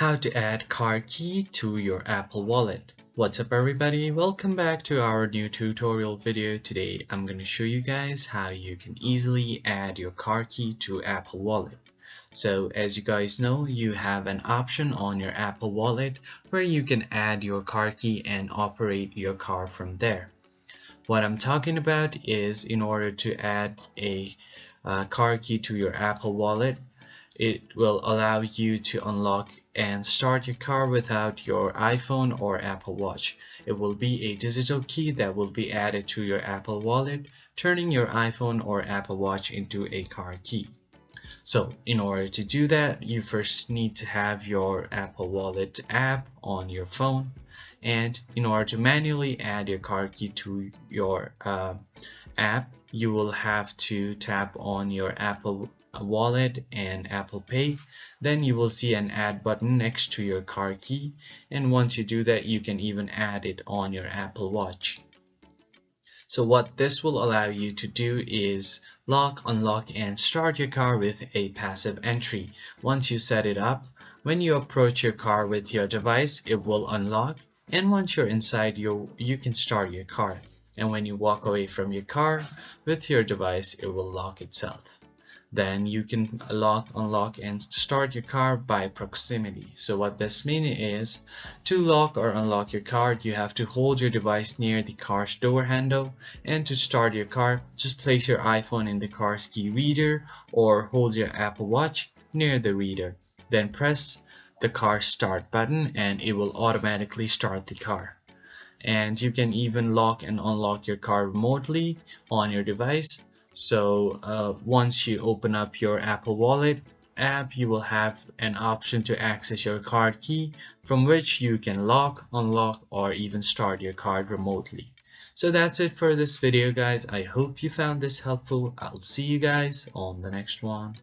How to add card key to your Apple Wallet. What's up everybody, welcome back to our new tutorial video. Today I'm going to show you guys how you can easily add your card key to Apple Wallet. So as you guys know, you have an option on your Apple Wallet where you can add your card key and operate your card from there. What I'm talking about is in order to add a card key to your Apple Wallet, it will allow you to unlock and start your car without your iPhone or Apple Watch. It will be a digital key that will be added to your Apple Wallet, turning your iPhone or Apple Watch into a car key. So in order to do that, you first need to have your Apple Wallet app on your phone, and in order to manually add your card key to your app, you will have to tap on your Apple Wallet and Apple Pay. Then you will see an add button next to your card key, and once you do that, you can even add it on your Apple Watch. So what this will allow you to do is lock, unlock, and start your car with a passive entry. Once you set it up, when you approach your car with your device, it will unlock, and once you're inside, you can start your car. And when you walk away from your car with your device, it will lock itself. Then you can lock, unlock, and start your car by proximity. So what this means is, to lock or unlock your car, you have to hold your device near the car's door handle, and to start your car, just place your iPhone in the car's key reader or hold your Apple Watch near the reader. Then press the car start button and it will automatically start the car. And you can even lock and unlock your car remotely on your device. So once you open up your Apple Wallet app, you will have an option to access your card key, from which you can lock, unlock, or even start your card remotely. So that's it for this video guys. I hope you found this helpful. I'll see you guys on the next one.